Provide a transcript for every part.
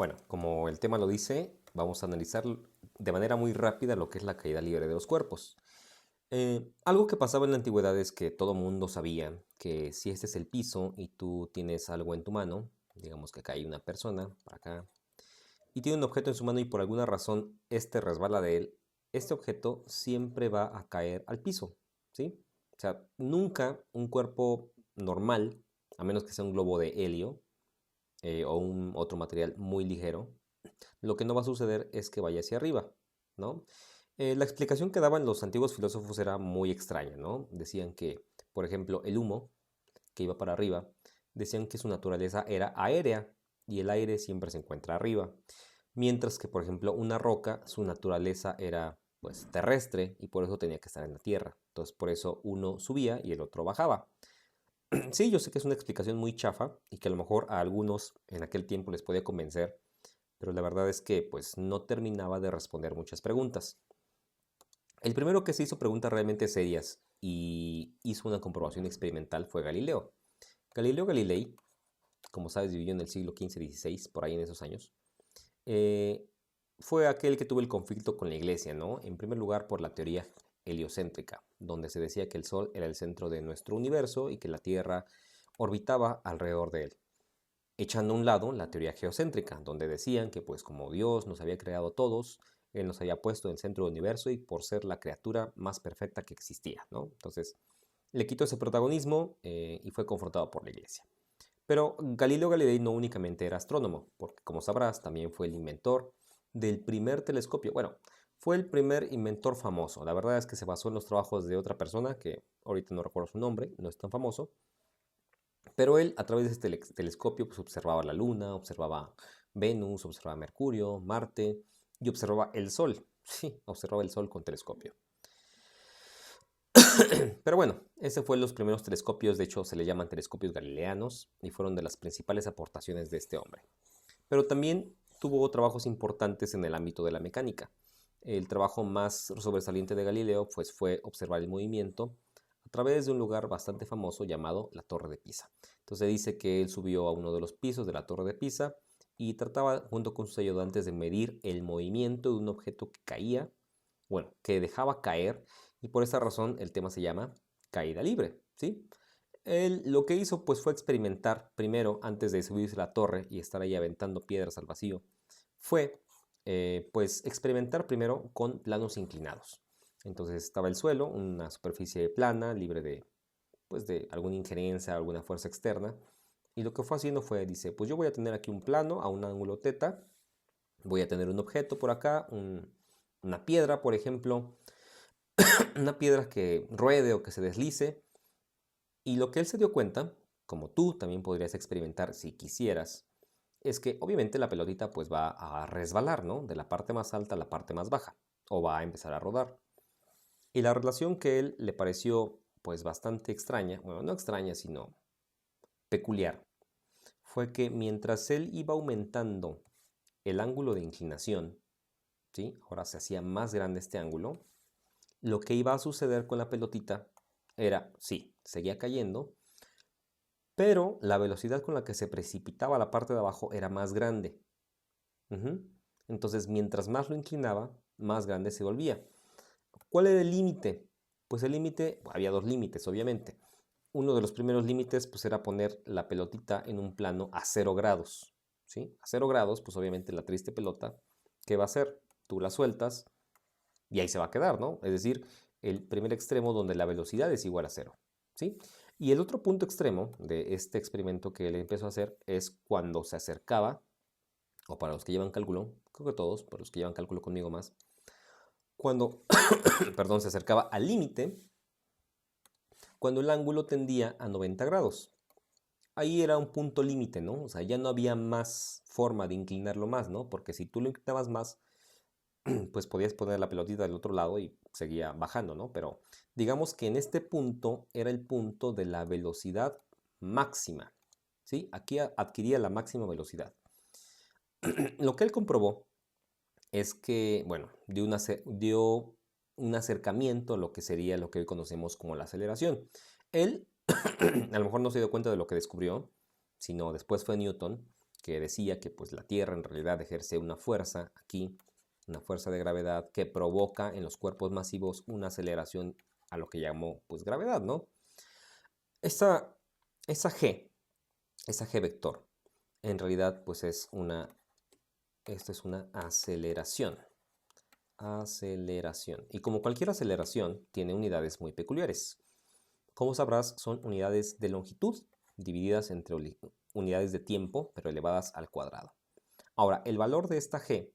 Bueno, como el tema lo dice, vamos a analizar de manera muy rápida lo que es la caída libre de los cuerpos. Algo que pasaba en la antigüedad es que todo mundo sabía que si este es el piso y tú tienes algo en tu mano, digamos que acá hay una persona, por acá, y tiene un objeto en su mano y por alguna razón este resbala de él, este objeto siempre va a caer al piso, ¿sí? O sea, nunca un cuerpo normal, a menos que sea un globo de helio o un otro material muy ligero, lo que no va a suceder es que vaya hacia arriba, ¿no? La explicación que daban los antiguos filósofos era muy extraña, ¿no? Decían que, por ejemplo, el humo que iba para arriba, decían que su naturaleza era aérea y el aire siempre se encuentra arriba, mientras que, por ejemplo, una roca, su naturaleza era pues terrestre y por eso tenía que estar en la tierra. Entonces, por eso uno subía y el otro bajaba. Sí, yo sé que es una explicación muy chafa y que a lo mejor a algunos en aquel tiempo les podía convencer, pero la verdad es que pues no terminaba de responder muchas preguntas. El primero que se hizo preguntas realmente serias y hizo una comprobación experimental fue Galileo. Galileo Galilei, como sabes, vivió en el siglo XV-XVI, por ahí en esos años. eh, Fue aquel que tuvo el conflicto con la iglesia, ¿no? En primer lugar por la teoría heliocéntrica, donde se decía que el Sol era el centro de nuestro universo y que la Tierra orbitaba alrededor de él, echando a un lado la teoría geocéntrica, donde decían que pues como Dios nos había creado a todos, Él nos había puesto en el centro del universo y por ser la criatura más perfecta que existía, ¿no? Entonces le quitó ese protagonismo y fue confrontado por la iglesia. Pero Galileo Galilei no únicamente era astrónomo, porque como sabrás también fue el inventor del primer telescopio. Bueno, fue el primer inventor famoso. La verdad es que se basó en los trabajos de otra persona que ahorita no recuerdo su nombre, no es tan famoso, pero él, a través de este telescopio, pues observaba la Luna, observaba Venus, observaba Mercurio, Marte y observaba el Sol. Sí, observaba el Sol con telescopio. Pero bueno, ese fue los primeros telescopios, de hecho se le llaman telescopios galileanos y fueron de las principales aportaciones de este hombre. Pero también tuvo trabajos importantes en el ámbito de la mecánica. El trabajo más sobresaliente de Galileo pues, fue observar el movimiento a través de un lugar bastante famoso llamado la Torre de Pisa. Entonces dice que él subió a uno de los pisos de la Torre de Pisa y trataba junto con sus ayudantes de medir el movimiento de un objeto que caía, bueno, que dejaba caer, y por esa razón el tema se llama caída libre, ¿sí? Él lo que hizo pues fue experimentar primero, antes de subirse a la torre y estar ahí aventando piedras al vacío, fue pues experimentar primero con planos inclinados. Entonces estaba el suelo, una superficie plana, libre de, pues, de alguna injerencia, alguna fuerza externa. Y lo que fue haciendo fue, dice, pues yo voy a tener aquí un plano a un ángulo teta, voy a tener un objeto por acá, una piedra, por ejemplo, una piedra que ruede o que se deslice. Y lo que él se dio cuenta, como tú también podrías experimentar si quisieras, es que obviamente la pelotita pues va a resbalar, ¿no? De la parte más alta a la parte más baja, o va a empezar a rodar. Y la relación que él le pareció pues bastante extraña, bueno, no extraña, sino peculiar, fue que mientras él iba aumentando el ángulo de inclinación, ¿sí? Ahora se hacía más grande este ángulo, lo que iba a suceder con la pelotita era, sí, seguía cayendo, pero la velocidad con la que se precipitaba a la parte de abajo era más grande. Ujú. Entonces, mientras más lo inclinaba, más grande se volvía. ¿Cuál era el límite? Pues el límite, había dos límites, obviamente. Uno de los primeros límites, pues era poner la pelotita en un plano a 0 grados, ¿sí? A 0 grados, pues obviamente la triste pelota, ¿qué va a hacer? Tú la sueltas y ahí se va a quedar, ¿no? Es decir, el primer extremo donde la velocidad es igual a 0, ¿sí? Y el otro punto extremo de este experimento que él empezó a hacer es cuando se acercaba, o para los que llevan cálculo, creo que todos, para los que llevan cálculo conmigo más, cuando, perdón, se acercaba al límite, cuando el ángulo tendía a 90 grados. Ahí era un punto límite, ¿no? O sea, ya no había más forma de inclinarlo más, ¿no? Porque si tú lo inclinabas más, pues podías poner la pelotita del otro lado y seguía bajando, ¿no? Pero digamos que en este punto era el punto de la velocidad máxima, ¿sí? Aquí adquiría la máxima velocidad. Lo que él comprobó es que, bueno, dio un acercamiento a lo que sería lo que hoy conocemos como la aceleración. Él a lo mejor no se dio cuenta de lo que descubrió, sino después fue Newton, que decía que pues la Tierra en realidad ejerce una fuerza aquí, una fuerza de gravedad que provoca en los cuerpos masivos una aceleración a lo que llamó pues gravedad, ¿no? Esa, esa G, esa G vector, en realidad pues esto es una aceleración. Aceleración. Y como cualquier aceleración, tiene unidades muy peculiares. Como sabrás, son unidades de longitud divididas entre unidades de tiempo, pero elevadas al cuadrado. Ahora, el valor de esta G,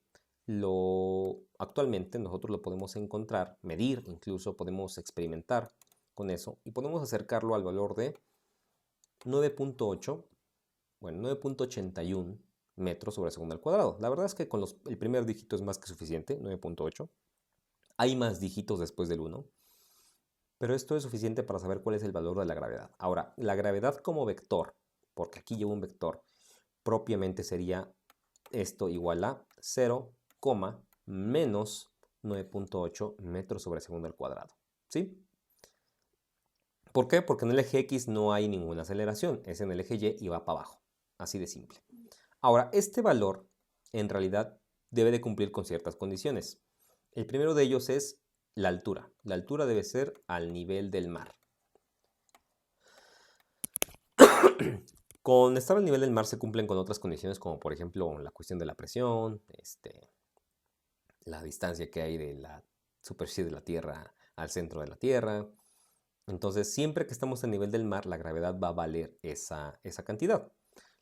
actualmente nosotros lo podemos encontrar, medir, incluso podemos experimentar con eso, y podemos acercarlo al valor de 9.8, bueno, 9.81 metros sobre segundo al cuadrado. La verdad es que con el primer dígito es más que suficiente, 9.8. Hay más dígitos después del 1, pero esto es suficiente para saber cuál es el valor de la gravedad. Ahora, la gravedad como vector, porque aquí llevo un vector, propiamente sería esto igual a 0, menos 9.8 metros sobre segundo al cuadrado. ¿Sí? ¿Por qué? Porque en el eje X no hay ninguna aceleración, es en el eje Y y va para abajo. Así de simple. Ahora, este valor en realidad debe de cumplir con ciertas condiciones. El primero de ellos es la altura. La altura debe ser al nivel del mar. Con estar al nivel del mar se cumplen con otras condiciones, como por ejemplo la cuestión de la presión, la distancia que hay de la superficie de la Tierra al centro de la Tierra. Entonces, siempre que estamos al nivel del mar, la gravedad va a valer esa cantidad.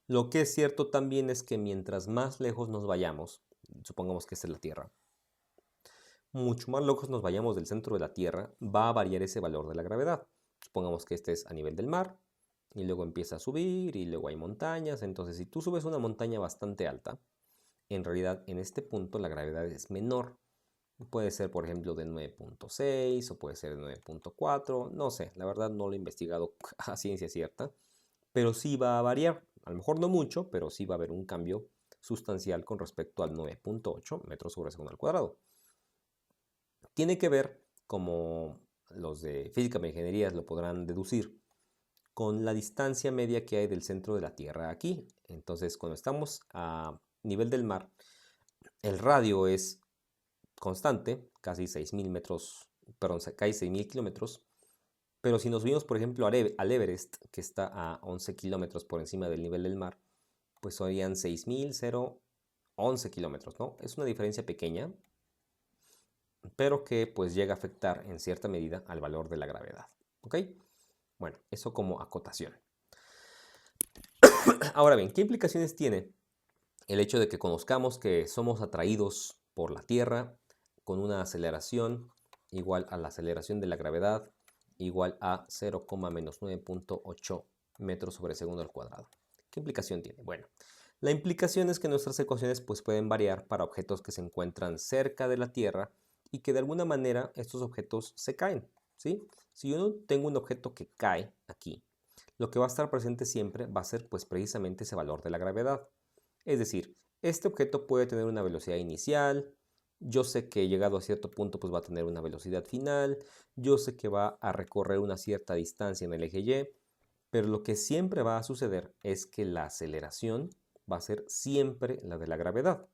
Lo que es cierto también es que mientras más lejos nos vayamos, supongamos que esta es la Tierra, mucho más lejos nos vayamos del centro de la Tierra, va a variar ese valor de la gravedad. Supongamos que este es a nivel del mar, y luego empieza a subir, y luego hay montañas. Entonces, si tú subes una montaña bastante alta, en realidad en este punto la gravedad es menor. Puede ser, por ejemplo, de 9.6 o puede ser de 9.4, no sé, la verdad no lo he investigado a ciencia cierta, pero sí va a variar. A lo mejor no mucho, pero sí va a haber un cambio sustancial con respecto al 9.8 metros sobre segundo al cuadrado. Tiene que ver, como los de física e ingenierías lo podrán deducir, con la distancia media que hay del centro de la Tierra aquí. Entonces, cuando estamos a nivel del mar, el radio es constante, casi 6.000 metros, perdón, casi 6.000 kilómetros. Pero si nos vimos, por ejemplo, al Everest, que está a 11 kilómetros por encima del nivel del mar, pues serían 6.011 kilómetros, ¿no? Es una diferencia pequeña, pero que pues llega a afectar en cierta medida al valor de la gravedad, ¿ok? Bueno, eso como acotación. Ahora bien, ¿qué implicaciones tiene el hecho de que conozcamos que somos atraídos por la Tierra con una aceleración igual a la aceleración de la gravedad igual a 0, menos 9.8 metros sobre segundo al cuadrado? ¿Qué implicación tiene? Bueno, la implicación es que nuestras ecuaciones pues, pueden variar para objetos que se encuentran cerca de la Tierra y que de alguna manera estos objetos se caen, ¿sí? Si yo tengo un objeto que cae aquí, lo que va a estar presente siempre va a ser pues precisamente ese valor de la gravedad. Es decir, este objeto puede tener una velocidad inicial, yo sé que llegado a cierto punto pues va a tener una velocidad final, yo sé que va a recorrer una cierta distancia en el eje Y, pero lo que siempre va a suceder es que la aceleración va a ser siempre la de la gravedad.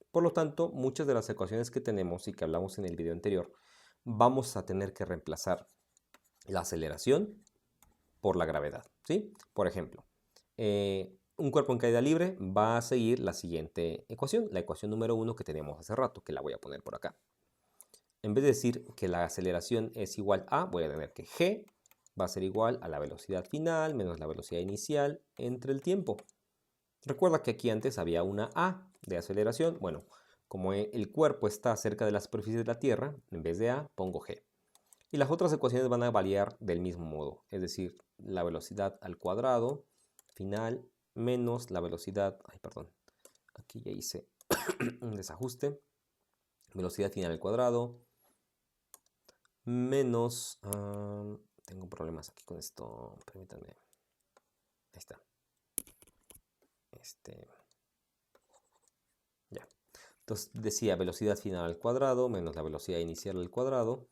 Por lo tanto, muchas de las ecuaciones que tenemos y que hablamos en el video anterior, vamos a tener que reemplazar la aceleración por la gravedad, ¿sí? Por ejemplo, un cuerpo en caída libre va a seguir la siguiente ecuación, la ecuación número 1 que teníamos hace rato, que la voy a poner por acá. En vez de decir que la aceleración es igual a, voy a tener que g va a ser igual a la velocidad final menos la velocidad inicial entre el tiempo. Recuerda que aquí antes había una a de aceleración. Bueno, como el cuerpo está cerca de la superficie de la Tierra, en vez de a pongo g. Y las otras ecuaciones van a variar del mismo modo, es decir, la velocidad al cuadrado final menos la velocidad, aquí ya hice un desajuste, velocidad final al cuadrado menos, tengo problemas aquí con esto, permítanme, ahí está, ya, entonces decía velocidad final al cuadrado menos la velocidad inicial al cuadrado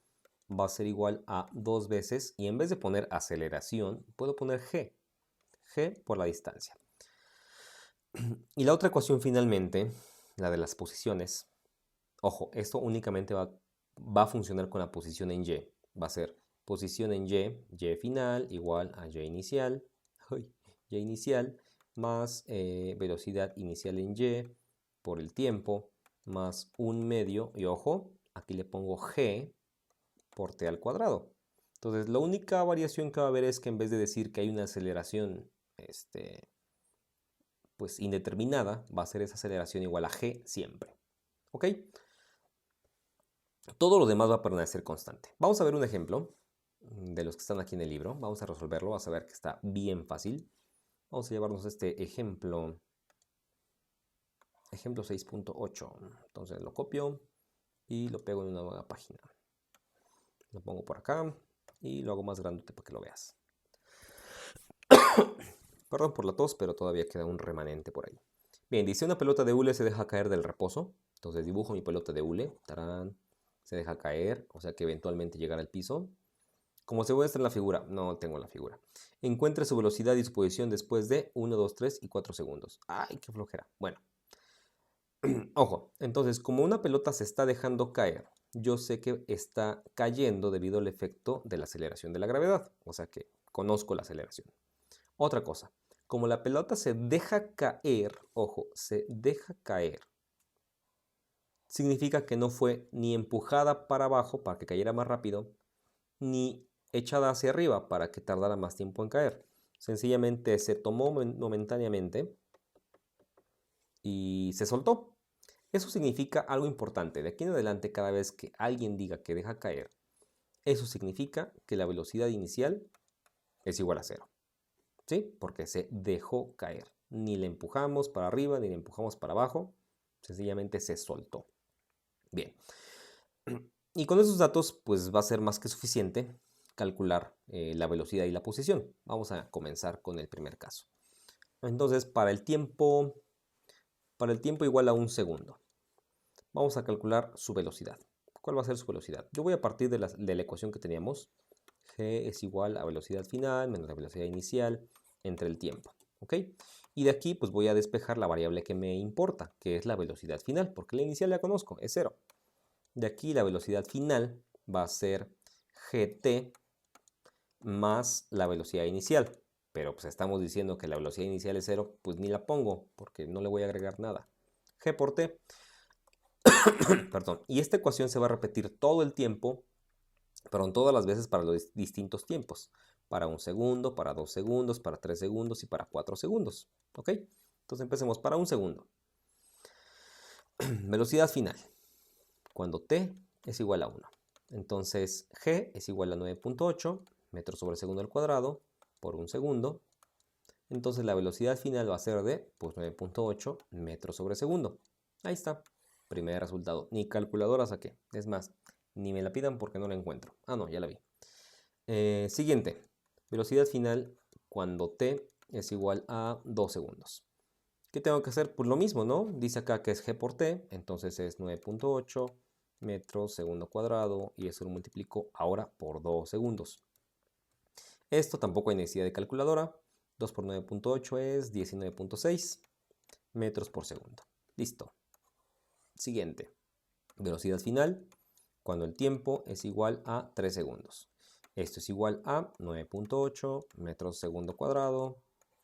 va a ser igual a 2 veces, y en vez de poner aceleración, puedo poner g por la distancia. Y la otra ecuación finalmente, la de las posiciones, ojo, esto únicamente va a funcionar con la posición en Y. Va a ser posición en Y final igual a Y inicial, Y inicial más velocidad inicial en Y por el tiempo más un medio, y ojo, aquí le pongo G por T al cuadrado. Entonces, la única variación que va a haber es que en vez de decir que hay una aceleración pues indeterminada, va a ser esa aceleración igual a G siempre. ¿Ok? Todo lo demás va a permanecer constante. Vamos a ver un ejemplo de los que están aquí en el libro. Vamos a resolverlo, vas a ver que está bien fácil. Vamos a llevarnos este ejemplo 6.8. Entonces lo copio y lo pego en una nueva página. Lo pongo por acá y lo hago más grande para que lo veas. Perdón por la tos, pero todavía queda un remanente por ahí. Bien, dice una pelota de hule se deja caer del reposo. Entonces dibujo mi pelota de hule. Tarán, se deja caer, o sea que eventualmente llegará al piso. Como se muestra en la figura, no tengo la figura. Encuentre su velocidad y su posición después de 1, 2, 3 y 4 segundos. ¡Ay, qué flojera! Bueno, ojo, entonces como una pelota se está dejando caer, yo sé que está cayendo debido al efecto de la aceleración de la gravedad. O sea que conozco la aceleración. Otra cosa, como la pelota se deja caer, ojo, se deja caer, significa que no fue ni empujada para abajo para que cayera más rápido, ni echada hacia arriba para que tardara más tiempo en caer. Sencillamente se tomó momentáneamente y se soltó. Eso significa algo importante. De aquí en adelante, cada vez que alguien diga que deja caer, eso significa que la velocidad inicial es igual a cero. ¿Sí? Porque se dejó caer. Ni le empujamos para arriba, ni le empujamos para abajo. Sencillamente se soltó. Bien. Y con esos datos, pues va a ser más que suficiente calcular la velocidad y la posición. Vamos a comenzar con el primer caso. Entonces, para el tiempo igual a un segundo, vamos a calcular su velocidad. ¿Cuál va a ser su velocidad? Yo voy a partir de la ecuación que teníamos. G es igual a velocidad final menos la velocidad inicial entre el tiempo. ¿Ok? Y de aquí pues voy a despejar la variable que me importa, que es la velocidad final, porque la inicial la conozco, es 0. De aquí la velocidad final va a ser gt más la velocidad inicial. Pero pues estamos diciendo que la velocidad inicial es 0, pues ni la pongo, porque no le voy a agregar nada. G por t. Perdón. Y esta ecuación se va a repetir todo el tiempo, perdón, todas las veces para los distintos tiempos. Para 1 segundo, para 2 segundos, para 3 segundos y para 4 segundos. ¿Ok? Entonces empecemos para 1 segundo. Velocidad final. Cuando t es igual a 1. Entonces g es igual a 9.8 metros sobre segundo al cuadrado por 1 segundo. Entonces la velocidad final va a ser de pues, 9.8 metros sobre segundo. Ahí está. Primer resultado. Ni calculadora saqué. Es más, ni me la pidan porque no la encuentro. Ah, no, ya la vi. Siguiente. Velocidad final cuando t es igual a 2 segundos. ¿Qué tengo que hacer? Pues lo mismo, ¿no? Dice acá que es g por t, entonces es 9.8 metros segundo cuadrado y eso lo multiplico ahora por 2 segundos. Esto tampoco hay necesidad de calculadora. 2 por 9.8 es 19.6 metros por segundo. Listo. Siguiente. Velocidad final cuando el tiempo es igual a 3 segundos. Esto es igual a 9.8 metros segundo cuadrado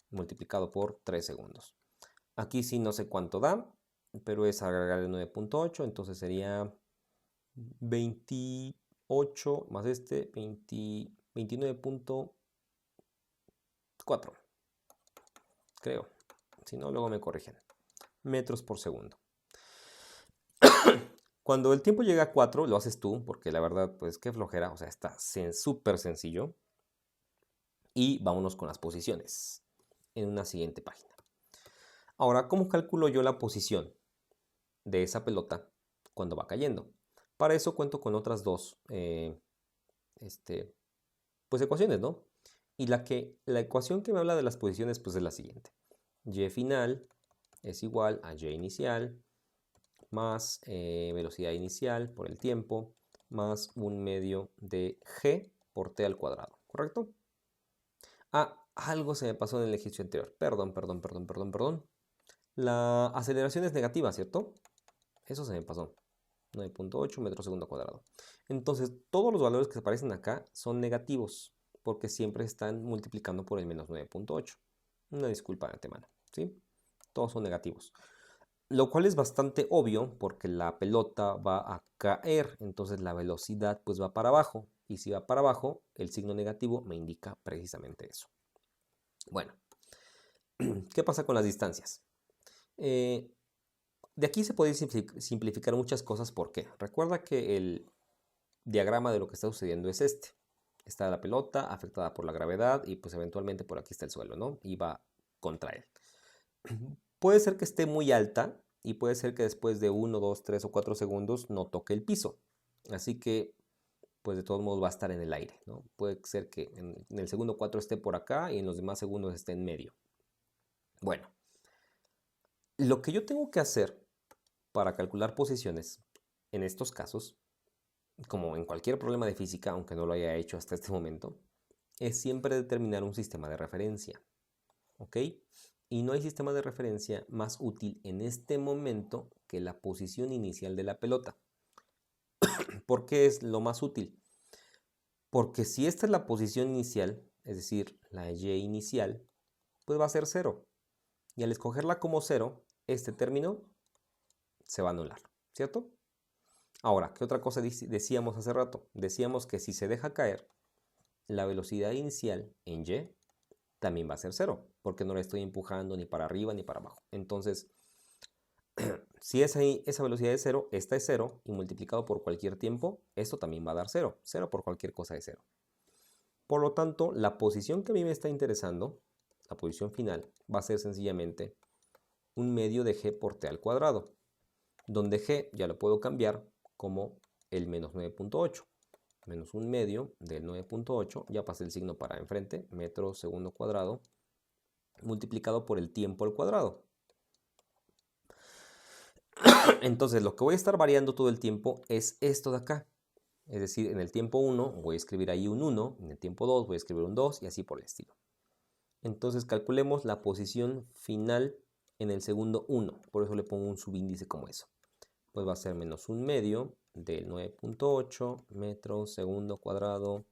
multiplicado por 3 segundos. Aquí sí no sé cuánto da, pero es agregarle 9.8, entonces sería 28 más 29.4, creo. Si no, luego me corrigen. Metros por segundo. Cuando el tiempo llega a 4, lo haces tú, porque la verdad, pues qué flojera, o sea, está súper sencillo. Y vámonos con las posiciones en una siguiente página. Ahora, ¿cómo calculo yo la posición de esa pelota cuando va cayendo? Para eso cuento con otras dos pues ecuaciones, ¿no? Y la ecuación que me habla de las posiciones pues es la siguiente. Y final es igual a Y inicial más velocidad inicial por el tiempo más un medio de G por T al cuadrado, ¿correcto? Ah, algo se me pasó en el ejercicio anterior. Perdón. La aceleración es negativa, ¿cierto? Eso se me pasó. 9.8 metros segundo cuadrado. Entonces, todos los valores que aparecen acá son negativos, porque siempre están multiplicando por el menos 9.8. Una disculpa de antemano, ¿sí? Todos son negativos. Lo cual es bastante obvio, porque la pelota va a caer, entonces la velocidad pues va para abajo. Y si va para abajo, el signo negativo me indica precisamente eso. Bueno, ¿qué pasa con las distancias? De aquí se puede simplificar muchas cosas. ¿Por qué? Recuerda que el diagrama de lo que está sucediendo es este. Está la pelota afectada por la gravedad y pues eventualmente por aquí está el suelo, ¿no? Y va contra él. Puede ser que esté muy alta y puede ser que después de 1, 2, 3 o 4 segundos no toque el piso. Así que pues de todos modos va a estar en el aire, ¿no? Puede ser que en el segundo 4 esté por acá y en los demás segundos esté en medio. Bueno, lo que yo tengo que hacer para calcular posiciones en estos casos, como en cualquier problema de física, aunque no lo haya hecho hasta este momento, es siempre determinar un sistema de referencia, ¿ok? Y no hay sistema de referencia más útil en este momento que la posición inicial de la pelota. ¿Por qué es lo más útil? Porque si esta es la posición inicial, es decir, la y inicial, pues va a ser 0. Y al escogerla como 0, este término se va a anular, ¿cierto? Ahora, ¿qué otra cosa decíamos hace rato? Decíamos que si se deja caer, la velocidad inicial en y también va a ser 0, porque no la estoy empujando ni para arriba ni para abajo. Entonces, si esa velocidad es 0, esta es 0, y multiplicado por cualquier tiempo, esto también va a dar 0. 0 por cualquier cosa es 0. Por lo tanto, la posición que a mí me está interesando, la posición final, va a ser sencillamente un medio de g por t al cuadrado, donde g ya lo puedo cambiar como el menos 9.8. Menos un medio del 9.8, ya pasé el signo para enfrente, metros segundo cuadrado, multiplicado por el tiempo al cuadrado. Entonces, lo que voy a estar variando todo el tiempo es esto de acá. Es decir, en el tiempo 1 voy a escribir ahí un 1, en el tiempo 2 voy a escribir un 2 y así por el estilo. Entonces, calculemos la posición final en el segundo 1. Por eso le pongo un subíndice como eso. Pues va a ser menos un medio del 9.8 metros segundo cuadrado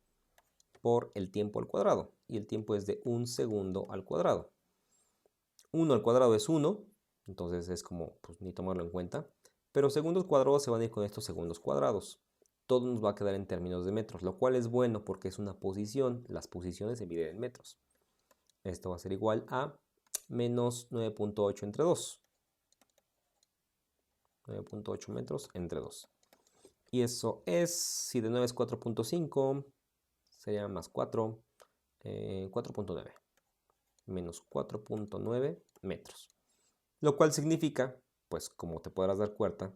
por el tiempo al cuadrado. Y el tiempo es de un segundo al cuadrado. 1 al cuadrado es 1, entonces es como, pues ni tomarlo en cuenta. Pero segundos cuadrados se van a ir con estos segundos cuadrados. Todo nos va a quedar en términos de metros, lo cual es bueno porque es una posición. Las posiciones se miden en metros. Esto va a ser igual a menos 9.8 entre 2. 9.8 metros entre 2. Y eso es, si de 9 es 4.5, sería más 4, 4.9. Menos 4.9 metros. Lo cual significa, pues como te podrás dar cuenta,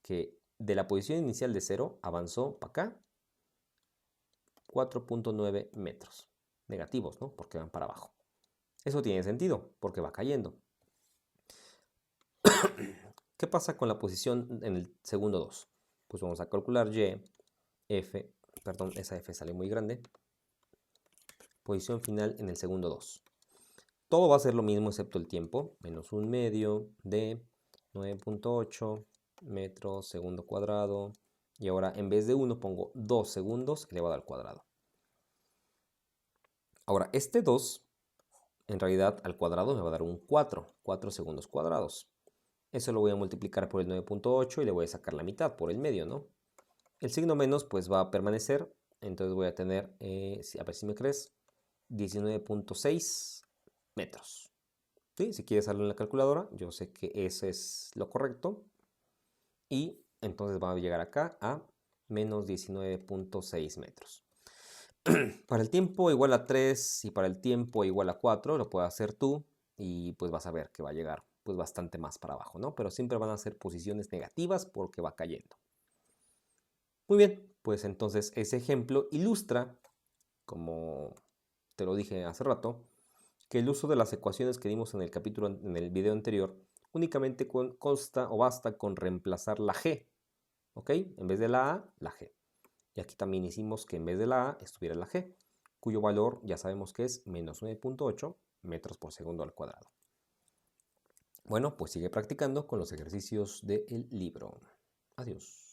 que de la posición inicial de 0 avanzó para acá 4.9 metros. Negativos, ¿no? Porque van para abajo. Eso tiene sentido, porque va cayendo. ¿Qué pasa con la posición en el segundo 2? Pues vamos a calcular y, f, perdón, esa f sale muy grande. Posición final en el segundo 2. Todo va a ser lo mismo excepto el tiempo, menos un medio de 9.8 metros segundo cuadrado. Y ahora en vez de 1 pongo 2 segundos elevado al cuadrado. Ahora este 2 en realidad al cuadrado me va a dar un 4 segundos cuadrados. Eso lo voy a multiplicar por el 9.8 y le voy a sacar la mitad por el medio, ¿no? El signo menos pues va a permanecer, entonces voy a tener, a ver si me crees, 19.6 metros. ¿Sí? Si quieres hacerlo en la calculadora, yo sé que ese es lo correcto. Y entonces va a llegar acá a menos 19.6 metros. Para el tiempo igual a 3 y para el tiempo igual a 4, lo puedes hacer tú y pues vas a ver que va a llegar pues bastante más para abajo, ¿no? Pero siempre van a ser posiciones negativas porque va cayendo. Muy bien, pues entonces ese ejemplo ilustra, como te lo dije hace rato, que el uso de las ecuaciones que dimos en el capítulo, en el video anterior, únicamente consta o basta con reemplazar la g, ¿ok? En vez de la a, la g. Y aquí también hicimos que en vez de la a estuviera la g, cuyo valor ya sabemos que es menos 9.8 metros por segundo al cuadrado. Bueno, pues sigue practicando con los ejercicios del libro. Adiós.